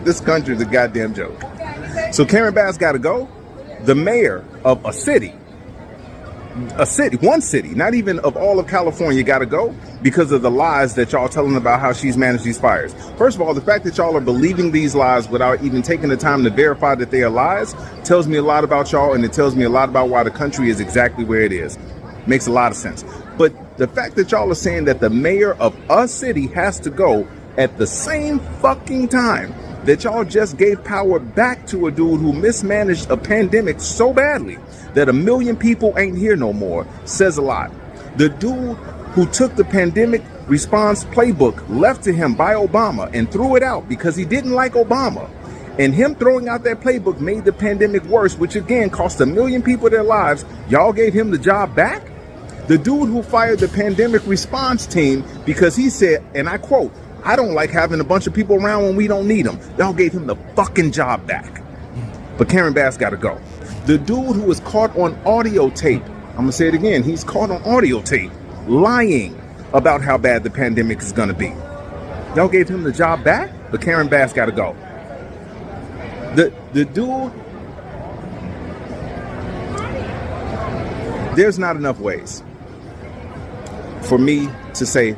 This country is a goddamn joke. So Karen Bass got to go. The mayor of one city, not even of all of California, got to go because of the lies that y'all telling about how she's managed these fires. First of all, the fact that y'all are believing these lies without even taking the time to verify that they are lies tells me a lot about y'all, and it tells me a lot about why the country is exactly where it is. Makes a lot of sense. But the fact that y'all are saying that the mayor of a city has to go at the same fucking time that y'all just gave power back to a dude who mismanaged a pandemic so badly that 1 million people ain't here no more says a lot. The dude who took the pandemic response playbook left to him by Obama and threw it out because he didn't like Obama. And him throwing out that playbook made the pandemic worse, which again cost 1 million people their lives. Y'all gave him the job back? The dude who fired the pandemic response team because he said, and I quote, "I don't like having a bunch of people around when we don't need them." Y'all gave him the fucking job back. But Karen Bass got to go. The dude who was caught on audio tape, I'm going to say it again, he's caught on audio tape lying about how bad the pandemic is going to be. Y'all gave him the job back, but Karen Bass got to go. The dude, there's not enough ways for me to say,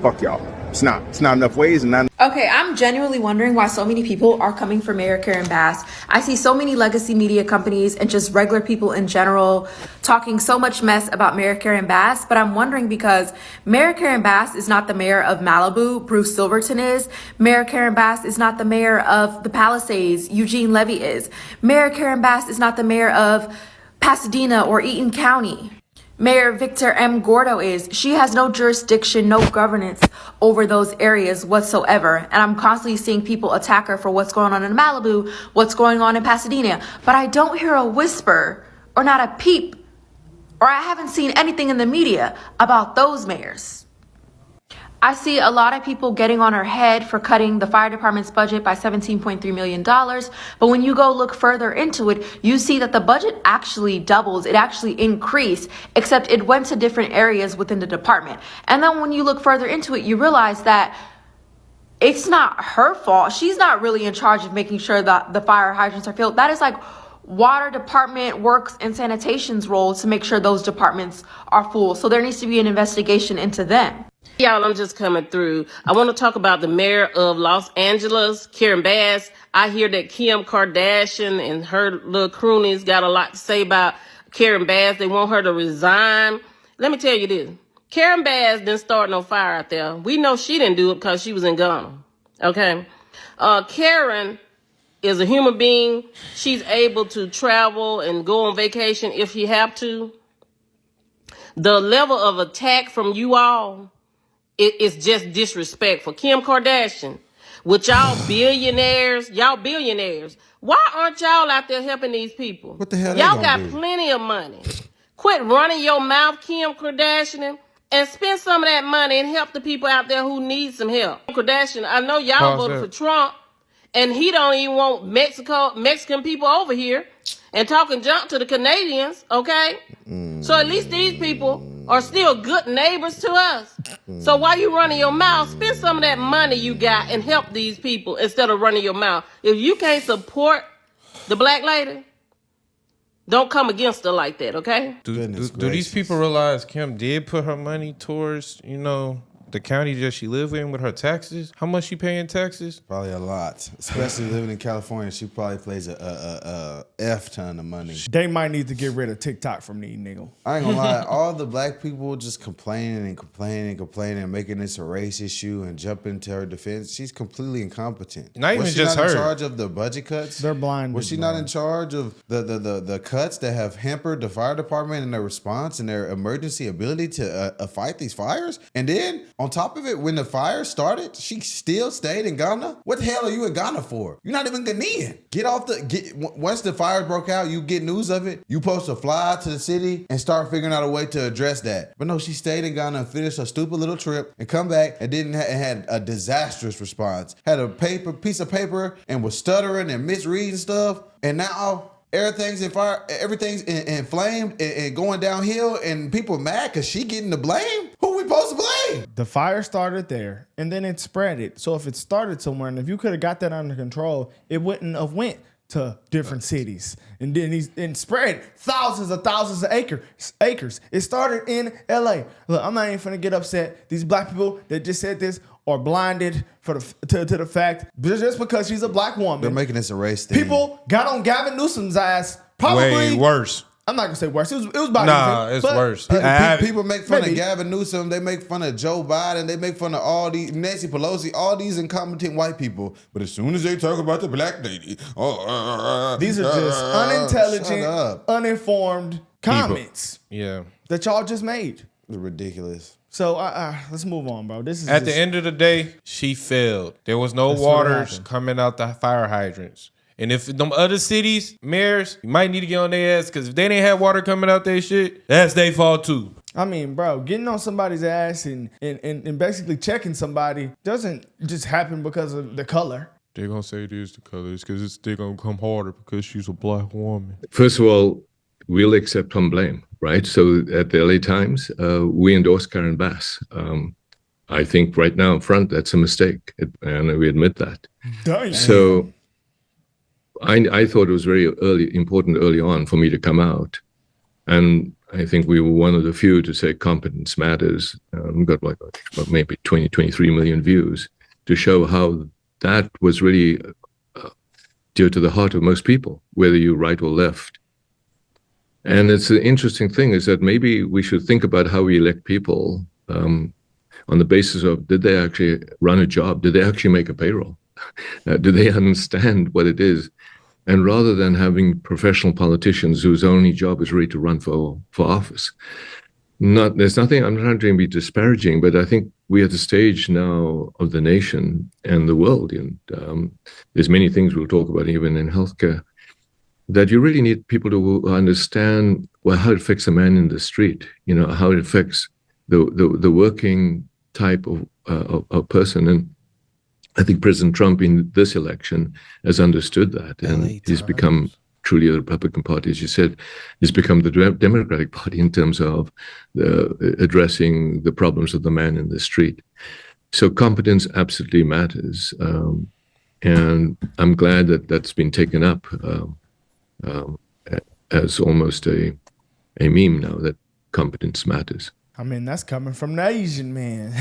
fuck y'all. It's not enough ways. And Okay, I'm genuinely wondering why so many people are coming for Mayor Karen Bass. I see so many legacy media companies and just regular people in general talking so much mess about Mayor Karen Bass, but I'm wondering because Mayor Karen Bass is not the mayor of Malibu, Bruce Silverton is. Mayor Karen Bass is not the mayor of the Palisades, Eugene Levy is. Mayor Karen Bass is not the mayor of Pasadena or Eaton County. Mayor Victor M. Gordo is. She has no jurisdiction, no governance over those areas whatsoever. And I'm constantly seeing people attack her for what's going on in Malibu, what's going on in Pasadena. But I don't hear a whisper or not a peep, or I haven't seen anything in the media about those mayors. I see a lot of people getting on her head for cutting the fire department's budget by $17.3 million. But when you go look further into it, you see that the budget actually doubles. It actually increased, except it went to different areas within the department. And then when you look further into it, you realize that it's not her fault. She's not really in charge of making sure that the fire hydrants are filled. That is like water department, works and sanitation's role to make sure those departments are full. So there needs to be an investigation into them. Y'all, I'm just coming through. I want to talk about the mayor of Los Angeles, Karen Bass. I hear that Kim Kardashian and her little croonies got a lot to say about Karen Bass. They want her to resign. Let me tell you this. Karen Bass didn't start no fire out there. We know she didn't do it because she was in Ghana. Okay? Karen is a human being. She's able to travel and go on vacation if she have to. The level of attack from you all, it's just disrespectful. Kim Kardashian, with y'all billionaires, why aren't y'all out there helping these people? What the hell Y'all got plenty of money. Quit running your mouth, Kim Kardashian, and spend some of that money and help the people out there who need some help. Kardashian, I know y'all voted for Trump, and he don't even want Mexican people over here and talking junk to the Canadians, okay? So at least these people are still good neighbors to us. So while you running your mouth, spend some of that money you got and help these people instead of running your mouth. If you can't support the black lady, don't come against her like that, okay? Do these people realize Kim did put her money towards, the county that she lived in with her taxes? How much she pay in taxes? Probably a lot. Especially living in California, she probably plays a F ton of money. They might need to get rid of TikTok from these niggas. I ain't gonna lie, all the black people just complaining and making this a race issue and jumping to her defense. She's completely incompetent. Not even just her. Was she not in charge of the budget cuts? They're blind. Was she not in charge of the cuts that have hampered the fire department and their response and their emergency ability to fight these fires? And then on top of it, when the fire started, she still stayed in Ghana. What the hell are you in Ghana for? You're not even Ghanaian. Once the fire broke out, you get news of it. You supposed to fly to the city and start figuring out a way to address that. But no, she stayed in Ghana and finished her stupid little trip and come back and had a disastrous response. Had a piece of paper and was stuttering and misreading stuff. And now everything's in fire, everything's inflamed and going downhill, and people mad because she getting the blame. Who we supposed to blame? way. The fire started there, and then it spread it. So if it started somewhere, and if you could have got that under control, it wouldn't have went to different cities, and then spread thousands of acres. It started in LA. Look, I'm not even finna get upset. These black people that just said this are blinded to the fact just because she's a black woman. They're making this a race thing. People got on Gavin Newsom's ass. Probably Way worse. I'm not gonna say worse. It was about Nah, even, it's but worse. People make fun Maybe. of Gavin Newsom. They make fun of Joe Biden. They make fun of all these Nancy Pelosi. All these incompetent white people. But as soon as they talk about the black lady, These are just unintelligent, uninformed comments Yeah. that y'all just made. It's ridiculous. So let's move on, bro. This is At the just- end of the day, she failed. There was no That's what waters happened. coming out the fire hydrants. And if them other cities, mayors, you might need to get on their ass because if they didn't have water coming out their shit, that's their fault too. I mean, bro, getting on somebody's ass and basically checking somebody doesn't just happen because of the color. They're going to say it is the colors because they're going to come harder because she's a black woman. First of all, we'll accept some blame, right? So at the LA Times, we endorse Karen Bass. I think right now in front, that's a mistake, and we admit that. Damn. So I thought it was very important early on for me to come out. And I think we were one of the few to say competence matters. We got like maybe 20, 23 million views to show how that was really dear to the heart of most people, whether you're right or left. And it's an interesting thing is that maybe we should think about how we elect people on the basis of, did they actually run a job? Did they actually make a payroll? Do they understand what it is? And rather than having professional politicians whose only job is really to run for office. There's nothing, I'm not trying to be disparaging, but I think we're at the stage now of the nation and the world, and there's many things we'll talk about even in healthcare, that you really need people to understand how it affects a man in the street, how it affects the working type of person. And I think President Trump in this election has understood that, and he's become truly a Republican Party, as you said. He's become the Democratic Party in terms of addressing the problems of the man in the street. So competence absolutely matters, and I'm glad that that's been taken up as almost a meme now, that competence matters. I mean, that's coming from the Asian man.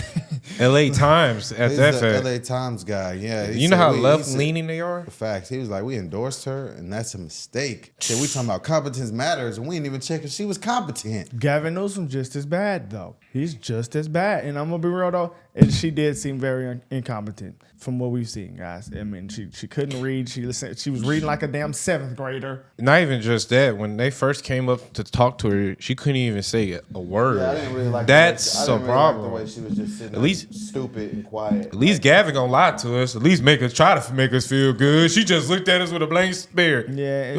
LA Times at He's that the fact. LA Times guy, yeah. He You know said how he left said- leaning they are? Facts. He was like, we endorsed her, and that's a mistake. Said we talking about competence matters, and we didn't even check if she was competent. Gavin Newsom just as bad, though. He's just as bad. And I'm going to be real, though, and she did seem very incompetent from what we've seen, guys. I mean, she couldn't read. She was reading like a damn 7th grader. Not even just that. When they first came up to talk to her, she couldn't even say a word. Yeah, I didn't really like That's the way, a problem. the way she was just sitting At least- stupid and quiet. At least Gavin gonna lie to us. At least try to make us feel good. She just looked at us with a blank stare. Yeah,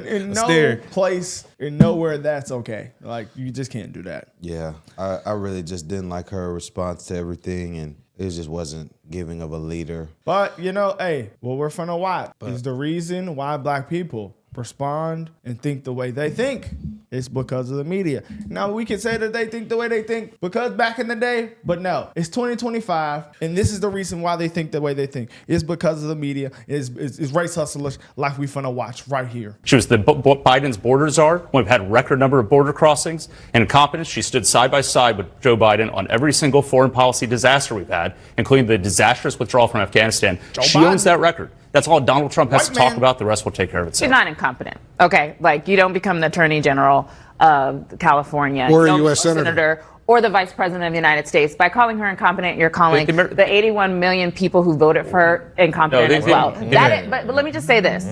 in no Stare. place, in nowhere that's okay. Like, you just can't do that. Yeah, I really just didn't like her response to everything, and it just wasn't giving of a leader. But, hey, what we're finna watch is the reason why black people respond and think the way they think. It's because of the media. Now, we can say that they think the way they think because back in the day, but no. It's 2025, and this is the reason why they think the way they think. It's because of the media. It's race hustlers like we finna watch right here. She was Biden's border czar. We've had record number of border crossings. And in competence, she stood side by side with Joe Biden on every single foreign policy disaster we've had, including the disastrous withdrawal from Afghanistan. She Biden. owns that record. That's all Donald Trump has White to talk man. about. The rest will take care of itself. She's not incompetent. Okay, like you don't become the Attorney General of California, Or a you don't U.S. become Senator. or the Vice President of the United States. By calling her incompetent, you're calling the 81 million people who voted for her incompetent as well. But let me just say this.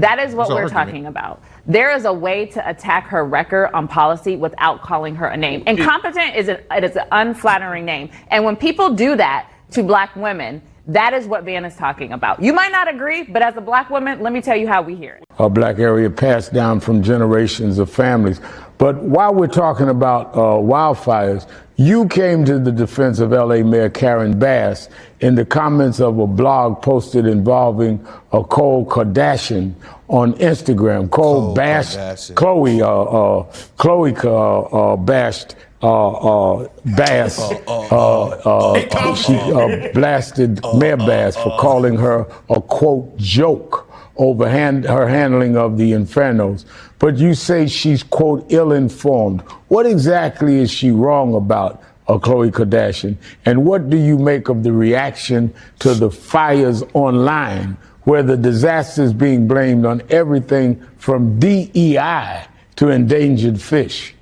That is what we're talking about. There is a way to attack her record on policy without calling her a name. Incompetent is an unflattering name. And when people do that to black women, that is what Van is talking about. You might not agree, but as a black woman, let me tell you how we hear it. A black area passed down from generations of families. But while we're talking about wildfires, you came to the defense of LA Mayor Karen Bass in the comments of a blog posted involving Khloe Kardashian on Instagram. Khloe bashed Bass. She blasted Mayor Bass for calling her a quote joke over her handling of the infernos. But you say she's quote ill-informed. What exactly is she wrong about, Khloe Kardashian? And what do you make of the reaction to the fires online, where the disaster is being blamed on everything from DEI to endangered fish?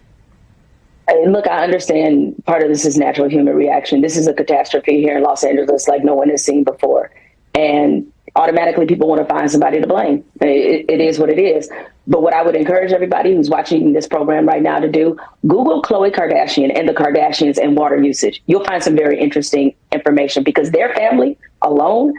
Look, I understand part of this is natural human reaction. This is a catastrophe here in Los Angeles like no one has seen before. And automatically people want to find somebody to blame. It is what it is. But what I would encourage everybody who's watching this program right now to do, Google Khloe Kardashian and the Kardashians and water usage. You'll find some very interesting information because their family alone,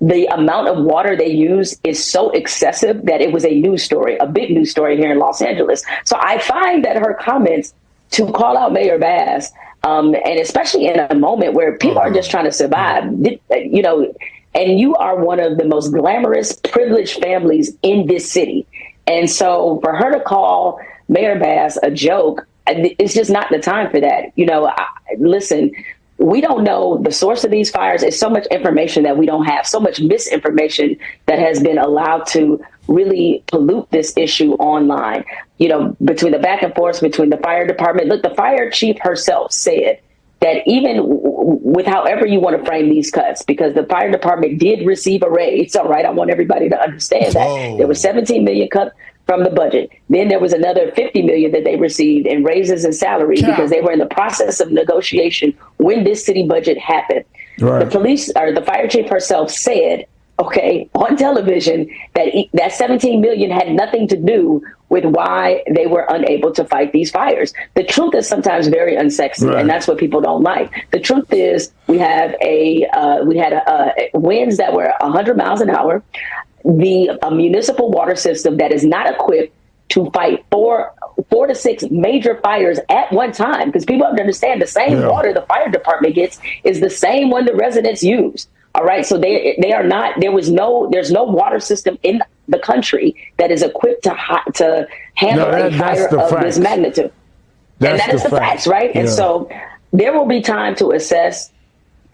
the amount of water they use is so excessive that it was a news story, a big news story here in Los Angeles. So I find that her comments to call out Mayor Bass, and especially in a moment where people are just trying to survive, you know, and you are one of the most glamorous, privileged families in this city. And so for her to call Mayor Bass a joke, it's just not the time for that. You know, listen, we don't know the source of these fires. It's so much information that we don't have, so much misinformation that has been allowed to really pollute this issue online. You know, between the back and forth between the fire department. Look, the fire chief herself said that even with however you want to frame these cuts, because the fire department did receive a raise, all right, I want everybody to understand that. There was 17 million cut from the budget. Then there was another 50 million that they received in raises and salary because they were in the process of negotiation when this city budget happened. Right. The police or the fire chief herself said, okay, on television that 17 million had nothing to do with why they were unable to fight these fires. The truth is sometimes very unsexy, and that's what people don't like. The truth is we had winds that were 100 miles an hour. A municipal water system that is not equipped to fight four to six major fires at one time, because people have to understand the same water the fire department gets is the same one the residents use. All right, so they are not. There's no water system in the country that is equipped to handle a fire of this magnitude. And that is the facts, right? Yeah. And so there will be time to assess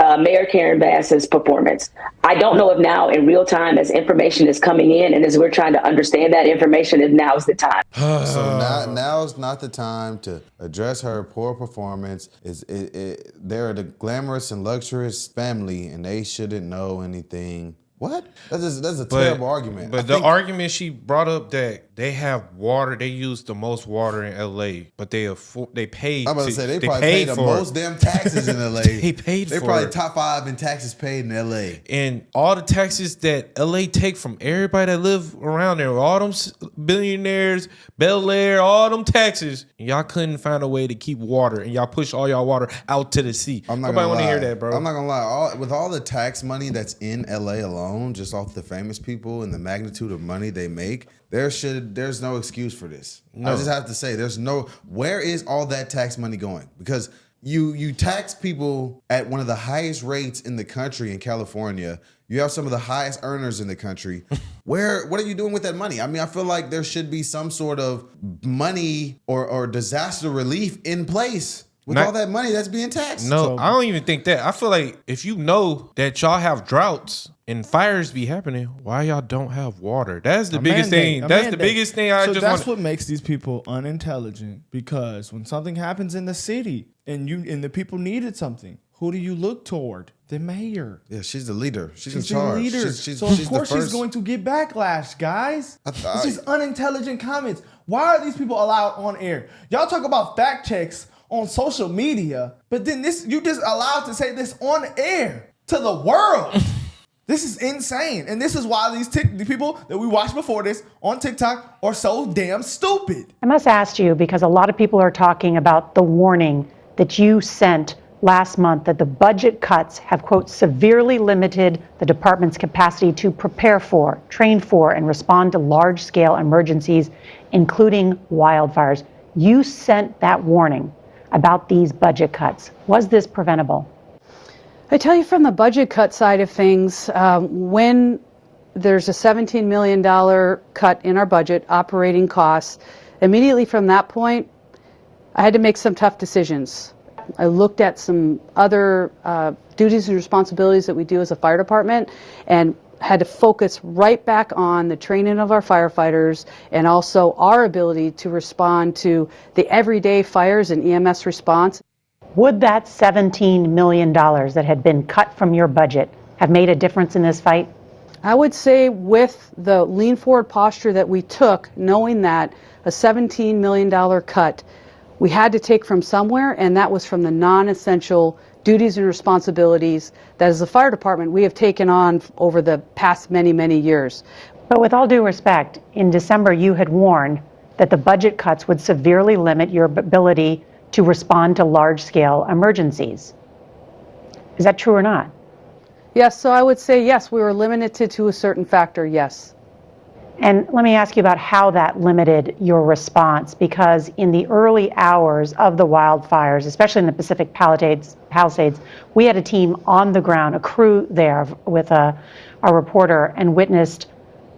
Mayor Karen Bass's performance. I don't know if now in real time, as information is coming in and as we're trying to understand that information, if now's the time. So now's not the time to address her poor performance. They're a glamorous and luxurious family, and they shouldn't know anything. What? That's a terrible argument. But the argument she brought up that they have water, they use the most water in LA, but they paid. I'm about to say they probably pay the most damn taxes in LA. They're probably top 5 in taxes paid in LA. And all the taxes that LA take from everybody that live around there, all them billionaires, Bel Air, all them taxes, and y'all couldn't find a way to keep water, and y'all push all y'all water out to the sea. Nobody want to hear that, bro. I'm not gonna lie. With all the tax money that's in LA alone, just off the famous people and the magnitude of money they make, there's no excuse for this. No. I just have to say, where is all that tax money going? Because you tax people at one of the highest rates in the country in California. You have some of the highest earners in the country. What are you doing with that money? I mean, I feel like there should be some sort of money or disaster relief in place with all that money that's being taxed. No, I don't even think that. I feel like if you know that y'all have droughts and fires be happening, why y'all don't have water? That's the biggest thing. That's the biggest thing. That's what makes these people unintelligent, because when something happens in the city and the people needed something, who do you look toward? The mayor. Yeah, she's the leader. She's in charge. So of course she's going to get backlash, guys. This is unintelligent comments. Why are these people allowed on air? Y'all talk about fact checks on social media, but then you just allowed to say this on air to the world. This is insane. And this is why the people that we watched before this on TikTok are so damn stupid. I must ask you, because a lot of people are talking about the warning that you sent last month that the budget cuts have, quote, severely limited the department's capacity to prepare for, train for, and respond to large-scale emergencies, including wildfires. You sent that warning about these budget cuts. Was this preventable? I tell you, from the budget cut side of things, when there's a $17 million cut in our budget, operating costs, immediately from that point, I had to make some tough decisions. I looked at some other duties and responsibilities that we do as a fire department and had to focus right back on the training of our firefighters and also our ability to respond to the everyday fires and EMS response. Would that $17 million that had been cut from your budget have made a difference in this fight? I would say with the lean forward posture that we took, knowing that a $17 million cut, we had to take from somewhere, and that was from the non-essential duties and responsibilities that as a fire department we have taken on over the past many, many years. But with all due respect, in December you had warned that the budget cuts would severely limit your ability to respond to large-scale emergencies. Is that true or not? Yes, so I would say yes, we were limited to a certain factor, yes. And let me ask you about how that limited your response, because in the early hours of the wildfires, especially in the Pacific Palisades, we had a team on the ground, a crew there with our reporter, and witnessed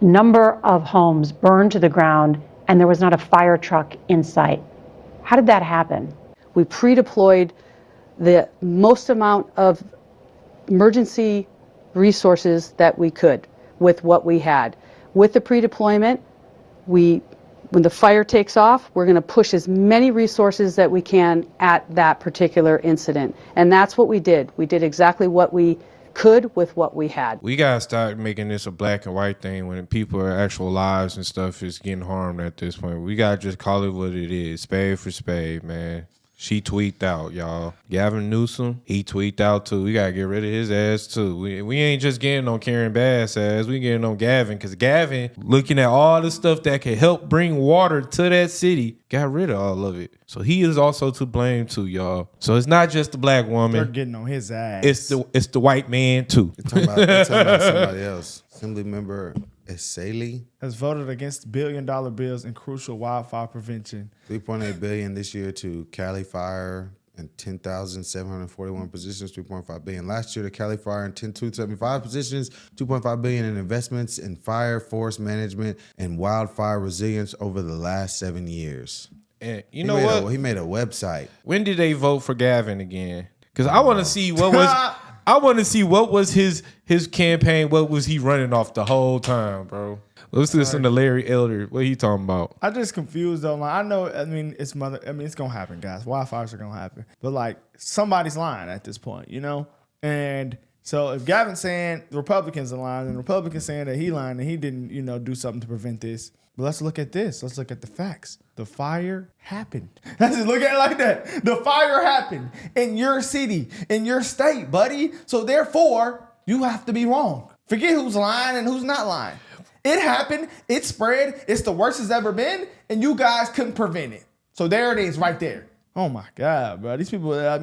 a number of homes burned to the ground, and there was not a fire truck in sight. How did that happen? We pre-deployed the most amount of emergency resources that we could with what we had. With the pre-deployment, when the fire takes off, we're going to push as many resources that we can at that particular incident. And that's what we did. We did exactly what we could with what we had. We gotta start making this a black and white thing when people are actual lives and stuff is getting harmed at this point. We gotta just call it what it is. Spade for spade, man. She tweaked out, y'all. Gavin Newsom, he tweaked out too. We gotta get rid of his ass too. We ain't just getting on Karen Bass' ass. We getting on Gavin, because Gavin, looking at all the stuff that can help bring water to that city, got rid of all of it. So he is also to blame too, y'all. So it's not just the black woman. They're getting on his ass. It's the white man too. They're talking about somebody else. Assembly member Esali has voted against billion-dollar bills in crucial wildfire prevention. $3.8 billion this year to Cali Fire and 10,741 positions, $3.5 billion last year to Cali Fire and 10,275 positions, $2.5 billion in investments in fire, forest management, and wildfire resilience over the last 7 years. And you know what? He made a website. When did they vote for Gavin again? Because I want to see what was. I want to see what was his campaign. What was he running off the whole time, bro? Let's listen to Larry Elder. What he talking about? I just confused though. Like, I know. It's gonna happen, guys. Wildfires are gonna happen. But like, somebody's lying at this point, you know. And so if Gavin's saying the Republicans are lying, and the Republicans saying that he lying and he didn't, do something to prevent this. But let's look at this. Let's look at the facts. The fire happened. Let's just look at it like that. The fire happened in your city, in your state, buddy. So therefore, you have to be wrong. Forget who's lying and who's not lying. It happened. It spread. It's the worst it's ever been. And you guys couldn't prevent it. So there it is right there. Oh my God, bro. These people, I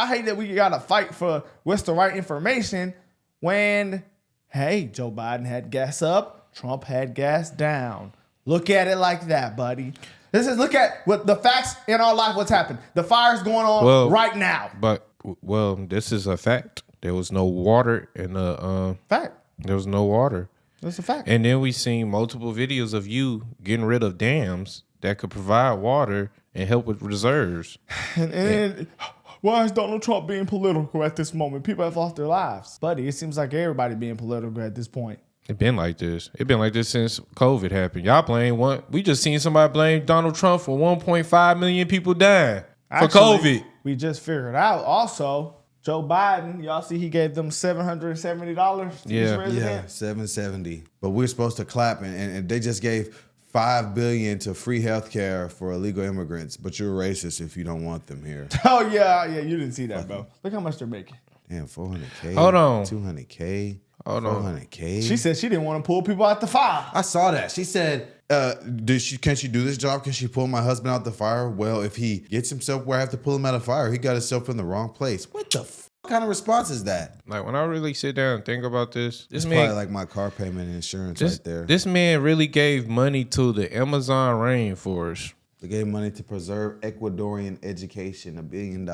hate that we got to fight for what's the right information when, hey, Joe Biden had gas up, Trump had gas down. Look at it like that, buddy. Look at what the facts in our life, what's happened. The fire's going on right now. But, this is a fact. There was no water in the... fact. There was no water. That's a fact. And then we seen multiple videos of you getting rid of dams that could provide water and help with reserves. And why is Donald Trump being political at this moment? People have lost their lives. Buddy, it seems like everybody being political at this point. It been like this. It been like this since COVID happened. Y'all blame one. We just seen somebody blame Donald Trump for 1.5 million people dying for COVID. We just figured out also Joe Biden. Y'all see he gave them $770 to his residents. Yeah, $770. But we're supposed to clap, and they just gave $5 billion to free health care for illegal immigrants. But you're racist if you don't want them here. Oh yeah, you didn't see that, bro. Look how much they're making. Damn, $400K. Hold on. $200K. Hold on. $400K. She said she didn't want to pull people out the fire. I saw that. She said, can she do this job? Can she pull my husband out the fire? Well, if he gets himself where I have to pull him out of fire, he got himself in the wrong place. What the kind of response is that? Like, when I really sit down and think about this It's man, probably like my car payment and insurance right there. This man really gave money to the Amazon rainforest. They gave money to preserve Ecuadorian education, $1 billion.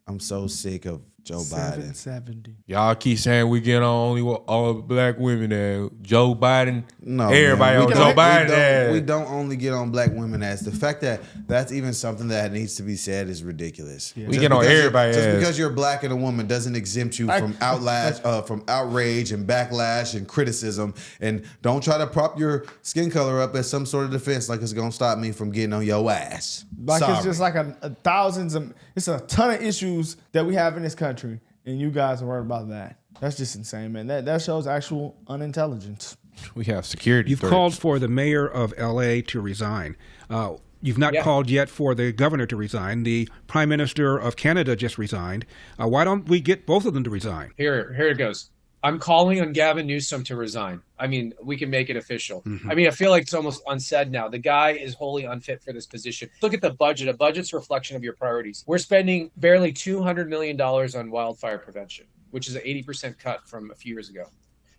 I'm so sick of Joe Biden. 770. Y'all keep saying we get on only all black women ass. Joe Biden. No, everybody man. on Joe Biden ass. We don't only get on black women ass. The fact that that's even something that needs to be said is ridiculous. We get on everybody Just ass. because you're black and a woman doesn't exempt you from outrage and backlash and criticism. And don't try to prop your skin color up as some sort of defense like it's gonna stop me from getting on your ass. Like Sorry. it's just like it's a ton of issues that we have in this country, and you guys are worried about that. That's just insane, man. That shows actual unintelligence. We have security. You've threats. called for the mayor of LA to resign. You've not called yet for the governor to resign. The prime minister of Canada just resigned. Why don't we get both of them to resign? Here it goes. I'm calling on Gavin Newsom to resign. I mean, we can make it official. I mean, I feel like it's almost unsaid now. The guy is wholly unfit for this position. Look at the budget. A budget's a reflection of your priorities. We're spending barely $200 million on wildfire prevention, which is an 80% cut from a few years ago.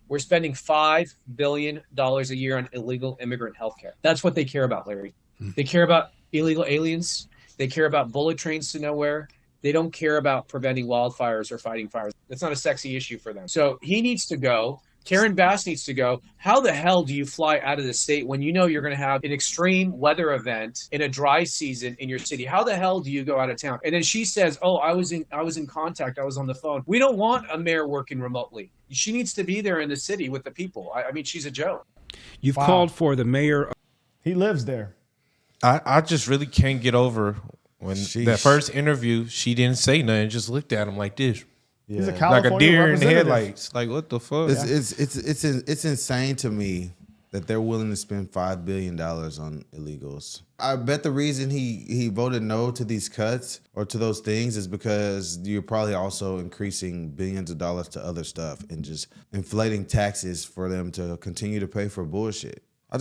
We're spending $5 billion a year on illegal immigrant healthcare. That's what they care about, Larry. They care about illegal aliens. They care about bullet trains to nowhere. They don't care about preventing wildfires or fighting fires. That's not a sexy issue for them. So he needs to go. Karen Bass needs to go. How the hell do you fly out of the state when you know you're going to have an extreme weather event in a dry season in your city? How the hell do you go out of town? And then she says, "Oh, I was in contact. I was on the phone." We don't want a mayor working remotely. She needs to be there in the city with the people. I mean, she's a joke. You've called for the mayor. He lives there. I just really can't get over when that first interview, she didn't say nothing, just looked at him like this. Yeah. He's a like California a deer in the representative. headlights. Like, what the fuck? It's insane to me that they're willing to spend $5 billion on illegals. I bet the reason he voted no to these cuts or to those things is because you're probably also increasing billions of dollars to other stuff and just inflating taxes for them to continue to pay for bullshit. I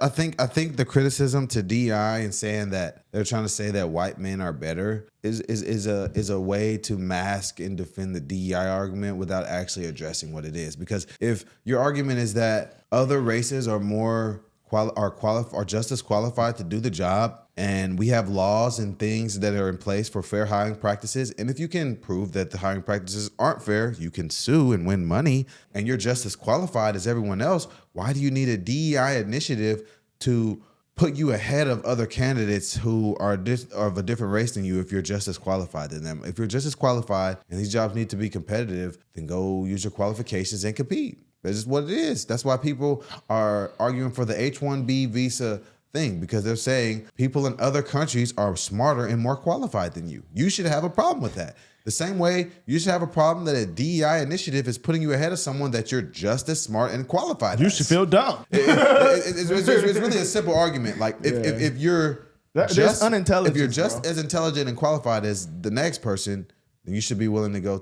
think the criticism to DEI and saying that they're trying to say that white men are better is a way to mask and defend the DEI argument without actually addressing what it is. Because if your argument is that other races are just as qualified to do the job, and we have laws and things that are in place for fair hiring practices, and if you can prove that the hiring practices aren't fair, you can sue and win money, and you're just as qualified as everyone else, why do you need a DEI initiative to put you ahead of other candidates who are of a different race than you if you're just as qualified than them? If you're just as qualified and these jobs need to be competitive, then go use your qualifications and compete. That's just what it is. That's why people are arguing for the H-1B visa thing, because they're saying people in other countries are smarter and more qualified than you. You should have a problem with that. The same way you should have a problem that a DEI initiative is putting you ahead of someone that you're just as smart and qualified You as. should feel dumb. It's really a simple argument. Like if you're just as intelligent and qualified as the next person, then you should be willing to go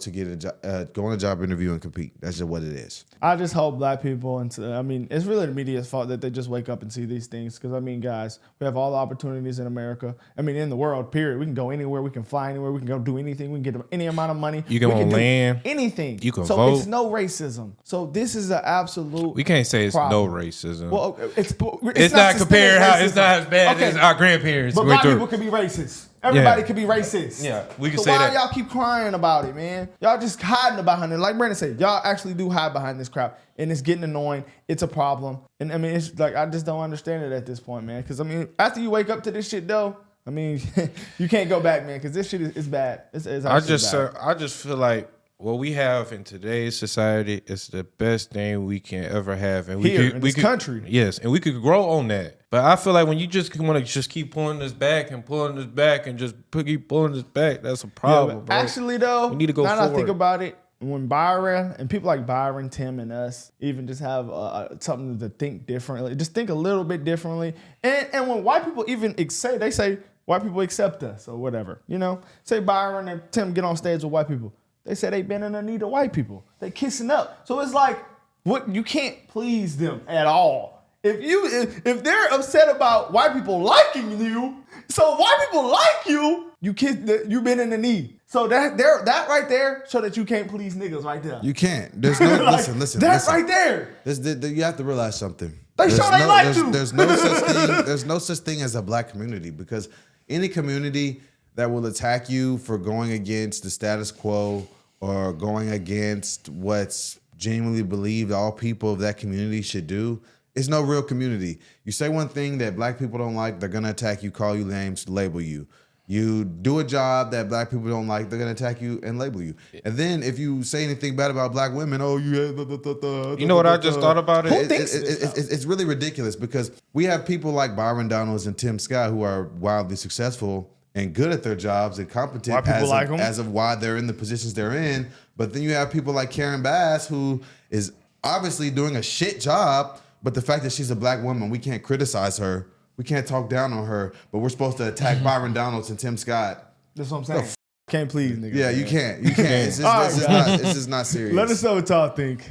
on a job interview and compete. That's just what it is. I just hope black people, it's really the media's fault that they just wake up and see these things. Because, guys, we have all the opportunities in America. In the world, period. We can go anywhere. We can fly anywhere. We can go do anything. We can get any amount of money. You can on land. Anything. You can so vote. it's no racism. So this is an absolute We can't say it's problem. no racism. Well, it's not compared how it's not as bad as our grandparents But went black through. people can be racist. Everybody can be racist. Yeah, we can so say why that. y'all keep crying about it, man? Y'all just hiding behind it. Like Brandon said, y'all actually do hide behind this crap, and it's getting annoying. It's a problem, and it's like I just don't understand it at this point, man. Because after you wake up to this shit, though, you can't go back, man. Because this shit is bad. It's I just feel like what we have in today's society is the best thing we can ever have, and in this country. Yes, and we could grow on that. But I feel like when you just want to just keep pulling this back and pulling this back and just keep pulling this back, that's a problem. Bro. Actually, though, we need to go now forward. that I think about it, when Byron and people like Byron, Tim, and us even just have something to think differently, just think a little bit differently, and when white people even say white people accept us or whatever, say Byron and Tim get on stage with white people. They say they bend in the knee to white people. They kissing up. So it's like, what, you can't please them at all. If they're upset about white people liking you, so white people like you, you bend in the knee. So that right there, so that you can't please niggas right there. You can't. There's no listen. That right there. You have to realize something. They like you. There's no such thing. There's no such thing as a black community, because any community that will attack you for going against the status quo or going against what's genuinely believed all people of that community should do, it's no real community. You say one thing that black people don't like, they're gonna attack you, call you names, label you. You do a job that black people don't like, they're gonna attack you and label you. And then if you say anything bad about black women, oh, you know what I just thought about it? It's really ridiculous because we have people like Byron Donalds and Tim Scott who are wildly successful and good at their jobs and competent as of why they're in the positions they're in. But then you have people like Karen Bass who is obviously doing a shit job, but the fact that she's a black woman, we can't criticize her. We can't talk down on her, but we're supposed to attack Byron Donalds and Tim Scott. That's what I'm saying. Can't please niggas. Yeah, man. you can't. It's just not serious. Let us know what y'all think.